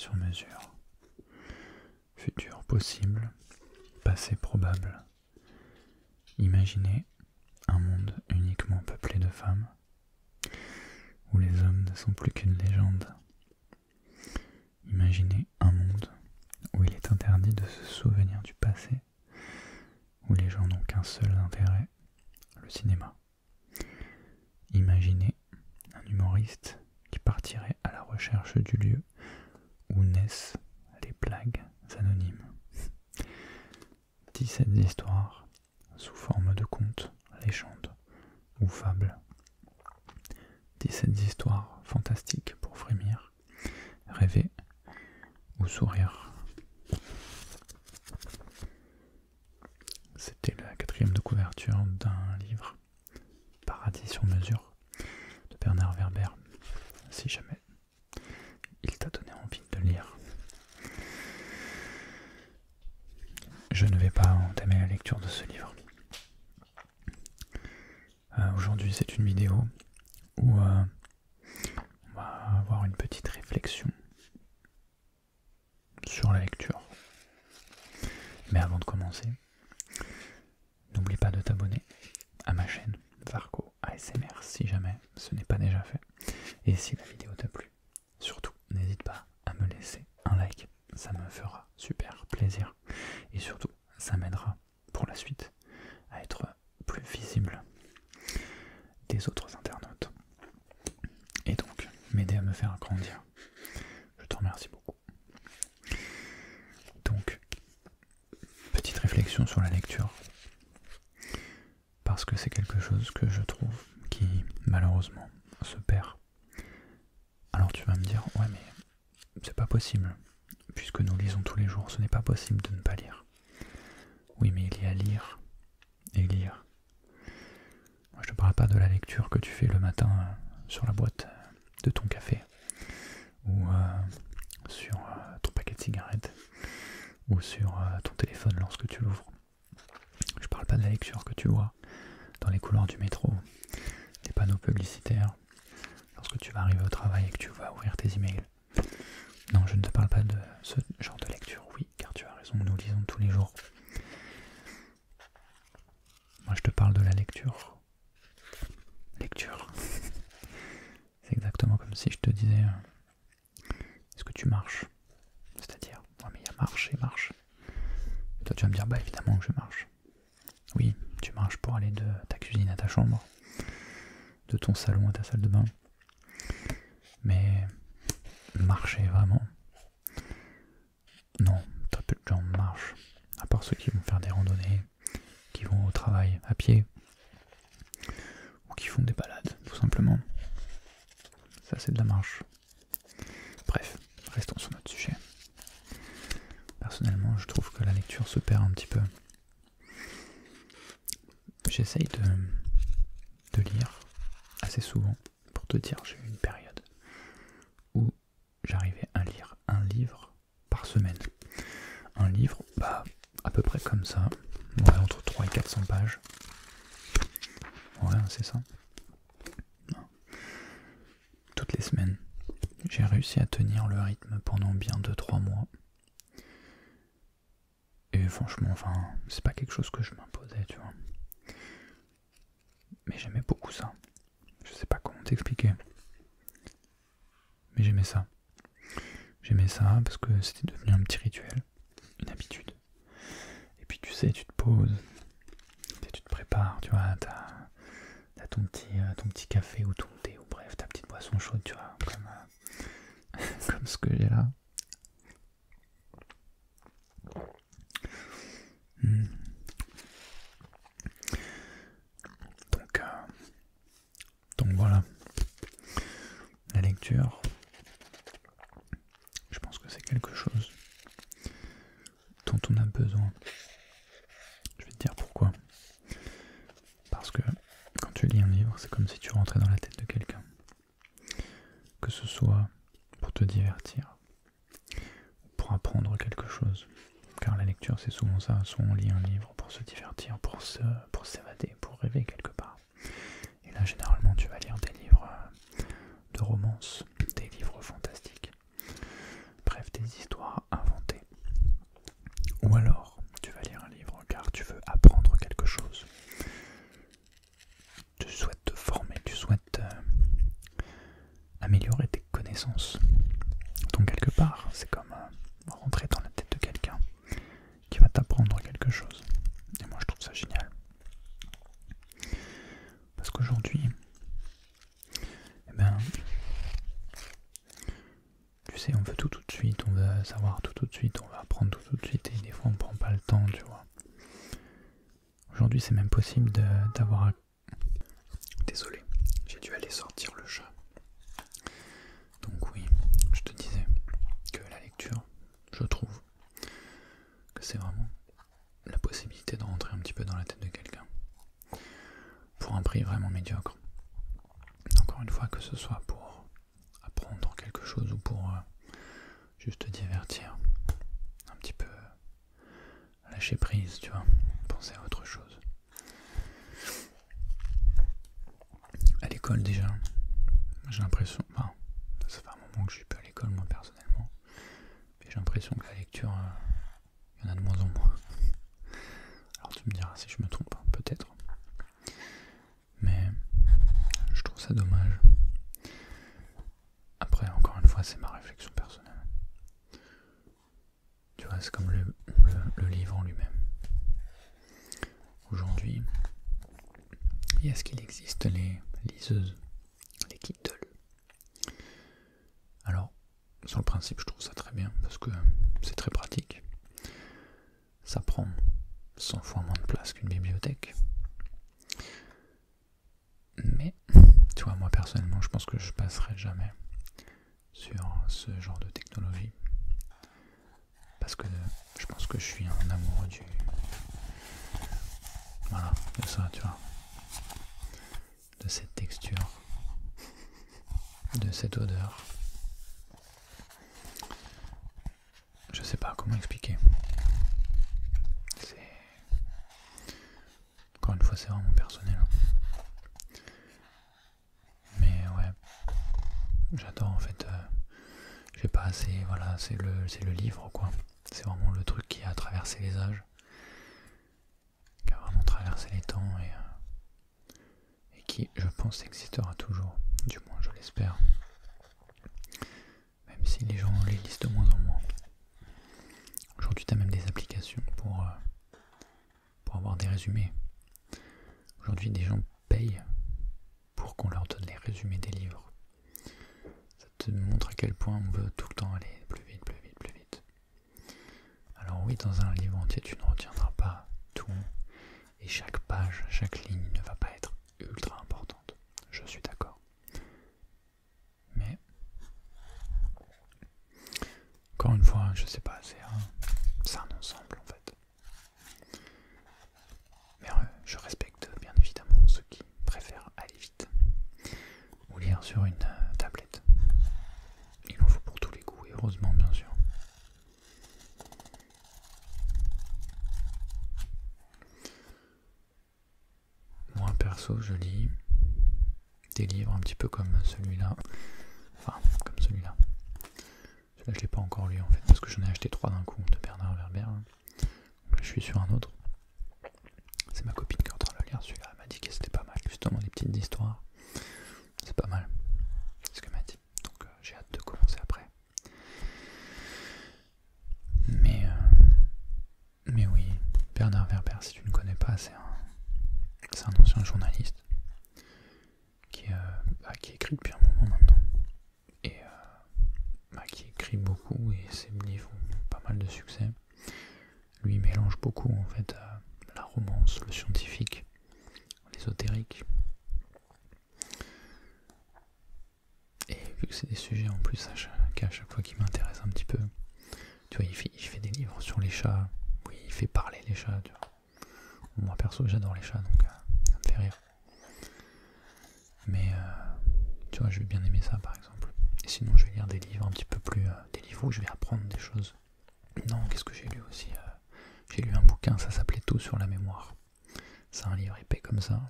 sur mesure. Futur possible, passé probable. Imaginez un monde uniquement peuplé de femmes, où les hommes ne sont plus qu'une légende. Imaginez un monde où il est interdit de se souvenir du passé, où les gens n'ont qu'un seul intérêt, le cinéma. Imaginez un humoriste qui partirait à la recherche du lieu où naissent les blagues anonymes. 17 histoires sous forme de contes, légendes ou fables. 17 histoires fantastiques pour frémir, rêver ou sourire. C'était la 4e de couverture d'un livre, Paradis sur mesure, de Bernard Werber, si jamais il t'a donné envie de lire. Je ne vais pas entamer la lecture de ce livre. Aujourd'hui, c'est une vidéo où on va avoir une petite réflexion sur la lecture. Mais avant de commencer, n'oublie pas de t'abonner à ma chaîne Varco ASMR si jamais ce n'est pas déjà fait. Et si la vidéo t'a plu, surtout n'hésite pas à me laisser un like, ça me fera super plaisir. Et surtout, ça m'aidera pour la suite à être plus visible des autres internautes. Et donc, m'aider à me faire grandir. Je te remercie beaucoup. Donc, petite réflexion sur la lecture. Parce que c'est quelque chose que je trouve qui, malheureusement, se perd. Alors tu vas me dire, ouais mais c'est pas possible. Puisque nous lisons tous les jours, ce n'est pas possible de ne pas lire. Oui, mais il y a lire et lire. Moi, je te parle pas de la lecture que tu fais le matin sur la boîte de ton café, ou sur ton paquet de cigarettes, ou sur ton téléphone lorsque tu l'ouvres. Je parle pas de la lecture que tu vois dans les couloirs du métro, les panneaux publicitaires, lorsque tu vas arriver au travail et que tu vas ouvrir tes emails. Non, je ne te parle pas de ce genre de lecture, oui, car tu as raison, nous lisons tous les jours. Moi, je te parle de la lecture. Lecture. C'est exactement comme si je te disais, est-ce que tu marches? C'est-à-dire, ouais, mais il y a marche et marche. Et toi, tu vas me dire, bah évidemment que je marche. Oui, tu marches pour aller de ta cuisine à ta chambre, de ton salon à ta salle de bain. Mais marcher vraiment, non, très peu de gens marchent, à part ceux qui vont faire des randonnées, qui vont au travail à pied, ou qui font des balades, tout simplement. Ça, c'est de la marche. Bref, restons sur notre sujet. Personnellement, je trouve que la lecture se perd un petit peu. J'essaye de lire assez souvent. Pour te dire, j'ai eu une période où j'arrivais à lire un livre par semaine. Un livre, bah, à peu près comme ça, ouais, entre 300 et 400 pages. Ouais, c'est ça. Toutes les semaines. J'ai réussi à tenir le rythme pendant bien 2-3 mois. Et franchement, enfin, c'est pas quelque chose que je m'imposais, tu vois. Mais j'aimais beaucoup ça. Je sais pas comment t'expliquer. Mais j'aimais ça. J'aimais ça parce que c'était devenu un petit rituel, une habitude. Et puis tu sais, tu te poses, tu te prépares, tu vois, t'as ton petit café ou ton thé, ou bref, ta petite boisson chaude, tu vois, comme ce que j'ai là. Donc voilà, la lecture, je pense que c'est quelque chose dont on a besoin. Je vais te dire pourquoi. Parce que quand tu lis un livre, c'est comme si tu rentrais dans la tête de quelqu'un. Que ce soit pour te divertir, ou pour apprendre quelque chose. Car la lecture, c'est souvent ça. Soit on lit un livre pour se divertir, pour s'évader, pour rêver quelque part. Et là, généralement, tu vas lire des livres de romance, des livres fantastiques. Bref, des améliorer tes connaissances. Donc quelque part, c'est comme rentrer dans la tête de quelqu'un qui va t'apprendre quelque chose. Et moi je trouve ça génial. Parce qu'aujourd'hui, eh ben, tu sais, on veut tout de suite, on veut savoir tout de suite, on veut apprendre tout de suite, et des fois on prend pas le temps, tu vois. Aujourd'hui c'est même possible d'avoir... Désolé, j'ai dû aller sortir le chat. Donc oui, je te disais que la lecture, je trouve que c'est vraiment la possibilité de rentrer un petit peu dans la tête de quelqu'un pour un prix vraiment médiocre. Encore une fois, que ce soit pour apprendre quelque chose ou pour juste te divertir, un petit peu lâcher prise, tu vois, penser à autre chose. À l'école déjà, j'ai l'impression, enfin, ça fait un moment que je suis pas à l'école moi personnellement, mais j'ai l'impression que la lecture, il y en a de moins en moins. Alors tu me diras si je me trompe, peut-être. Mais je trouve ça dommage. Après, encore une fois, c'est ma réflexion personnelle. Tu vois, c'est comme le livre en lui-même. Aujourd'hui, est-ce qu'il existe les liseuses, les Kindle? Alors, sur le principe, je trouve ça très bien, parce que c'est très pratique. Ça prend 100 fois moins de place qu'une bibliothèque. Mais, tu vois, moi personnellement, je pense que je passerai jamais sur ce genre de technologie. Parce que je pense que je suis un amoureux du... Voilà, de ça, tu vois. De cette texture. De cette odeur. Je sais pas comment expliquer. C'est... Encore une fois, c'est vraiment personnel. Mais ouais, j'adore en fait. J'ai pas assez, voilà, c'est le livre quoi. C'est vraiment le truc qui a traversé les âges, qui a vraiment traversé les temps et qui, je pense, existera toujours. Du moins, je l'espère. Même si les gens les lisent de moins en moins. Aujourd'hui, tu as même des applications pour avoir des résumés. Aujourd'hui, des gens payent pour qu'on leur donne les résumés des livres. Ça te montre à quel point on veut tout le temps aller plus vite, plus vite, plus vite. Alors oui, dans un livre entier, tu ne retiendras pas tout, et chaque page, chaque ligne ne va pas être ultra importante. Je suis d'accord. Mais, encore une fois, je sais pas, c'est un ensemble en fait. Mais je respecte bien évidemment ceux qui préfèrent aller vite ou lire sur une tablette. Il en faut pour tous les goûts, et heureusement bien sûr. Moi perso, je lis des livres un petit peu comme celui-là. Enfin, comme celui-là. Celui-là, je l'ai pas encore lu en fait, parce que j'en ai acheté 3 d'un coup de Bernard Werber. Donc là, je suis sur un autre. C'est ma copine qui est en train de le lire, celui-là. Elle m'a dit que c'était pas mal, justement, des petites histoires. C'est pas mal. C'est ce qu'elle m'a dit. Donc j'ai hâte de commencer après. Mais oui, Bernard Werber, si tu ne connais pas, c'est un ancien journaliste qui écrit depuis un moment maintenant. Et qui écrit beaucoup, et ses livres ont pas mal de succès. Lui il mélange beaucoup en fait la romance, le scientifique, l'ésotérique. Et vu que c'est des sujets en plus à chaque fois qui m'intéressent un petit peu, tu vois, il fait des livres sur les chats, oui, il fait parler les chats, tu vois. Moi perso j'adore les chats, donc ça me fait rire. Mais tu vois, je vais bien aimer ça par exemple. Et sinon je vais lire des livres un petit peu plus... des livres où je vais apprendre des choses. Non, qu'est-ce que j'ai lu aussi J'ai lu un bouquin, ça s'appelait Tout sur la mémoire. C'est un livre épais comme ça.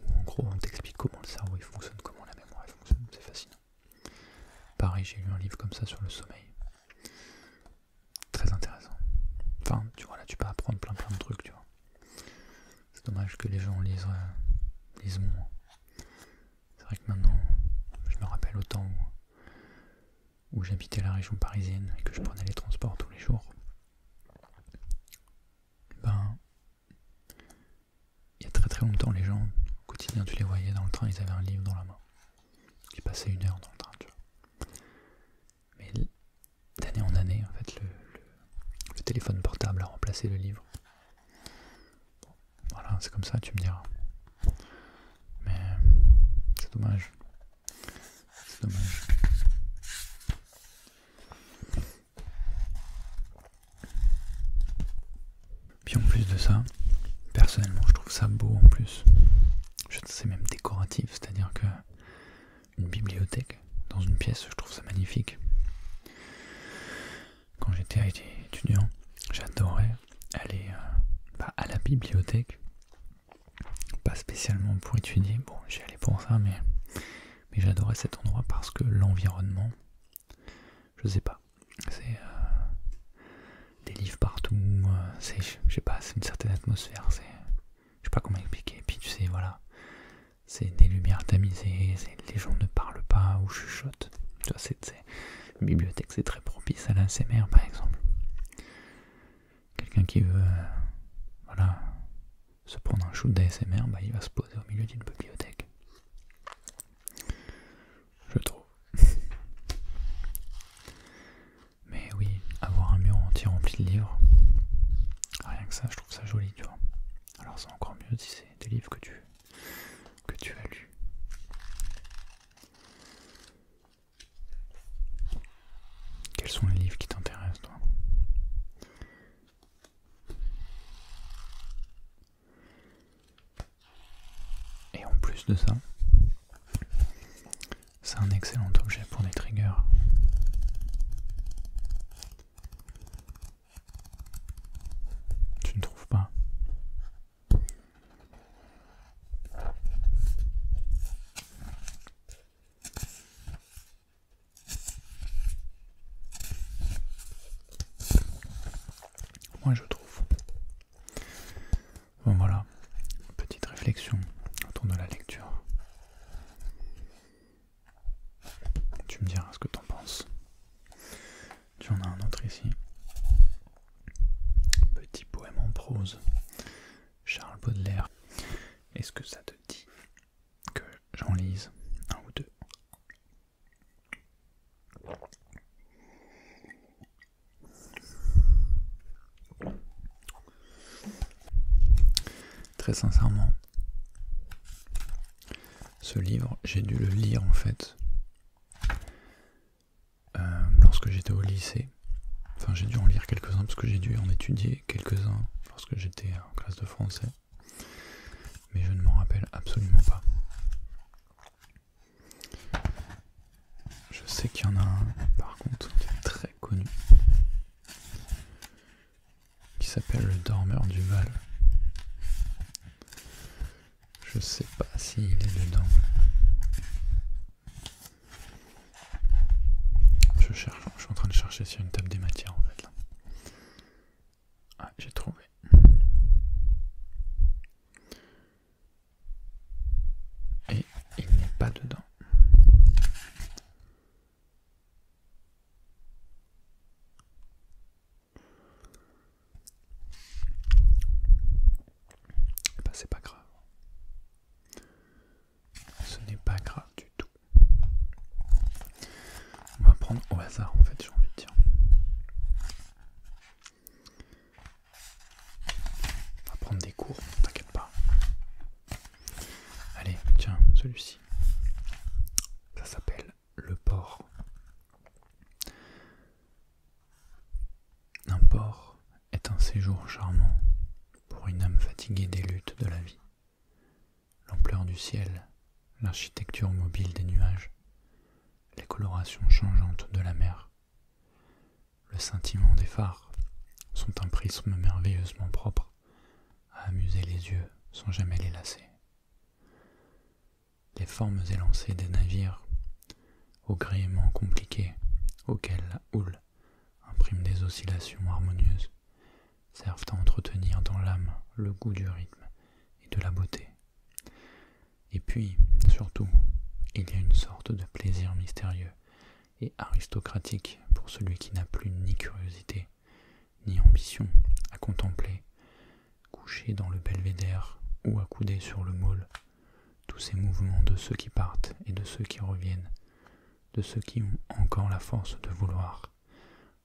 Où en gros on t'explique comment le cerveau il fonctionne, comment la mémoire elle fonctionne, c'est fascinant. Pareil, j'ai lu un livre comme ça sur le sommeil. Très intéressant. Enfin, tu vois, là tu peux apprendre plein de trucs, tu vois. C'est dommage que les gens lisent moins. C'est vrai que maintenant, je me rappelle où j'habitais la région parisienne et que je prenais les transports tous les jours, ben, il y a très très longtemps, les gens, au quotidien, tu les voyais dans le train, ils avaient un livre dans la main. Ils passaient 1 heure dans le train, tu vois. Mais d'année en année, en fait, le téléphone portable a remplacé le livre. Bon, voilà, c'est comme ça, tu me diras. Mais c'est dommage. C'est dommage. Puis en plus de ça, personnellement, je trouve ça beau en plus. C'est même décoratif, c'est-à-dire que une bibliothèque dans une pièce, je trouve ça magnifique. Quand j'étais étudiant, j'adorais aller à la bibliothèque, pas spécialement pour étudier, bon j'y allais pour ça, mais j'adorais cet endroit parce que l'environnement, je sais pas, c'est des livres partout, je sais pas, c'est une certaine atmosphère, je sais pas comment expliquer, et puis tu sais, voilà, c'est des lumières tamisées, les gens ne parlent pas ou chuchotent, tu vois, une bibliothèque c'est très propice à l'ASMR par exemple. Quelqu'un qui veut voilà, se prendre un shoot d'ASMR, bah, il va se poser au milieu d'une bibliothèque. Je trouve. Mais oui, avoir un mur entier rempli de livres, rien que ça, je trouve ça joli, tu vois. Alors c'est encore mieux si c'est des livres que tu as lus. Quels sont les livres qui t'intéressent, toi? Et en plus de ça, c'est un excellent objet pour des triggers. Tu ne trouves pas? Moi je trouve. Bon voilà, petite réflexion autour de la lecture. Tu me diras ce que t'en penses. Tu en as un autre ici. Petit poème en prose. Charles Baudelaire. Est-ce que ça te dit que j'en lise un ou deux? Très sincèrement, ce livre, j'ai dû le lire en fait lorsque j'étais au lycée. Enfin, j'ai dû en lire quelques-uns parce que j'ai dû en étudier quelques-uns lorsque j'étais en classe de français. Mais je ne m'en rappelle absolument pas. Je sais qu'il y en a un, par contre, qui est très connu, qui s'appelle Le Dormeur du Val. Je sais pas s'il est dedans. Je suis en train de chercher sur une table des matières en fait là. Ah, j'ai trouvé. Et il n'est pas dedans. Et bah c'est pas grave. Ce n'est pas grave du tout. On va prendre au hasard en fait, j'ai envie de dire. On va prendre des cours, t'inquiète pas. Allez, tiens, celui-ci. Ça s'appelle Le Port. Un port est un séjour charmant pour une âme fatiguée des luttes de la vie. L'ampleur du ciel, l'architecture mobile des nuages, les colorations changeantes de la mer, le scintillement des phares sont un prisme merveilleusement propre à amuser les yeux sans jamais les lasser. Les formes élancées des navires, aux gréements compliqués, auxquels la houle imprime des oscillations harmonieuses, servent à entretenir dans l'âme le goût du rythme et de la beauté. Et puis, surtout, il y a une sorte de plaisir mystérieux et aristocratique pour celui qui n'a plus ni curiosité, ni ambition à contempler, couché dans le belvédère ou accoudé sur le môle, tous ces mouvements de ceux qui partent et de ceux qui reviennent, de ceux qui ont encore la force de vouloir,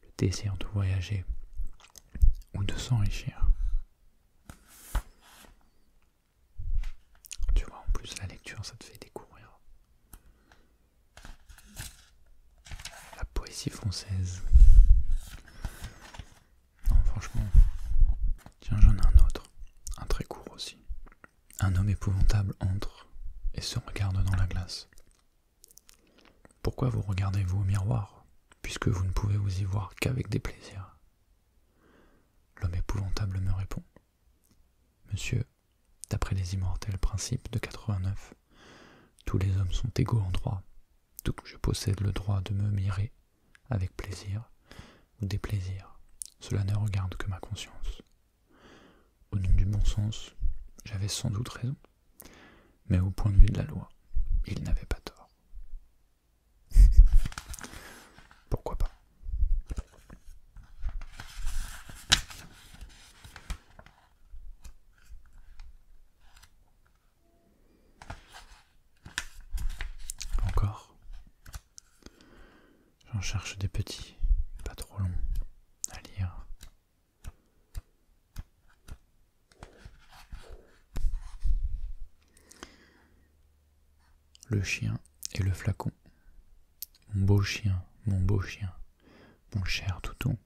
le désir de voyager ou de s'enrichir. Tu vois, en plus la lecture, ça te fait découvrir la poésie française. Non, franchement. Tiens, j'en ai un autre, un très court aussi. Un homme épouvantable entre et se regarde dans la glace. Pourquoi vous regardez-vous au miroir, puisque vous ne pouvez vous y voir qu'avec des plaisirs? L'homme épouvantable me répond. Monsieur, d'après les immortels principes de 89, tous les hommes sont égaux en droit, tout que je possède le droit de me mirer avec plaisir ou déplaisir. Cela ne regarde que ma conscience. Au nom du bon sens, j'avais sans doute raison, mais au point de vue de la loi, il n'avait pas tort. Pourquoi pas? Encore. J'en cherche des petits, pas trop longs, à lire. Le chien et le flacon. Mon beau chien, mon cher toutou,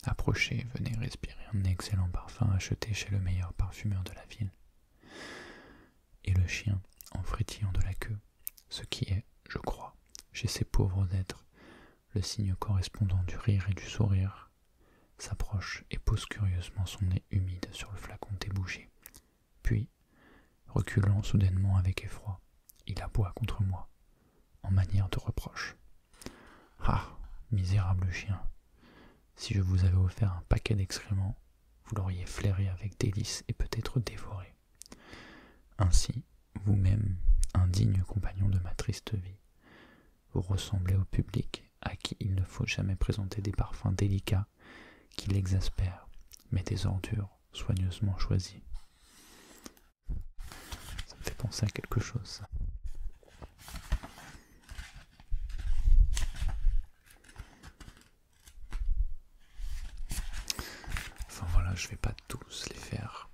approchez, venez respirer un excellent parfum acheté chez le meilleur parfumeur de la ville. Et le chien, en frétillant de la queue, ce qui est, je crois, chez ces pauvres êtres, le signe correspondant du rire et du sourire, s'approche et pose curieusement son nez humide sur le flacon débouché. Puis, reculant soudainement avec effroi, il aboie contre moi, en manière de reproche. Ah, misérable chien, si je vous avais offert un paquet d'excréments, vous l'auriez flairé avec délice et peut-être dévoré. Ainsi, vous-même, indigne compagnon de ma triste vie, vous ressemblez au public à qui il ne faut jamais présenter des parfums délicats qui l'exaspèrent, mais des ordures soigneusement choisies. Ça me fait penser à quelque chose, ça. Enfin voilà, je vais pas tous les faire.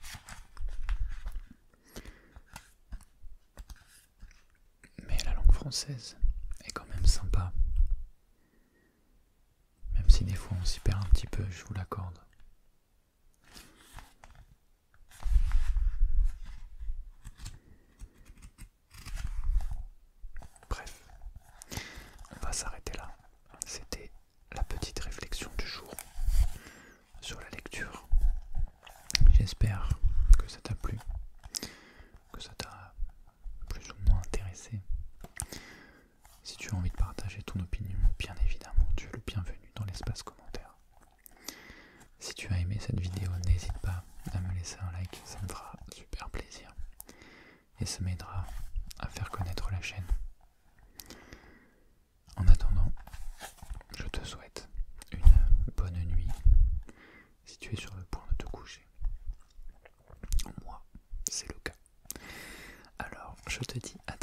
Mais la langue française est quand même sympa. Même si des fois on s'y perd un petit peu, je vous l'accorde. Bref, on va s'arrêter là. C'était la petite réflexion du jour sur la lecture. J'espère que ça t'a plu, que ça t'a plus ou moins intéressé. Si tu as envie de partager ton opinion, bien évidemment, tu es le bienvenu dans l'espace commentaire. Si tu as aimé cette vidéo, n'hésite pas à me laisser un like, ça me fera super plaisir. Et ça m'aidera à faire connaître la chaîne. En attendant, je te souhaite une bonne nuit si tu es sur le point de te coucher. Moi, c'est le cas. Alors, je te dis à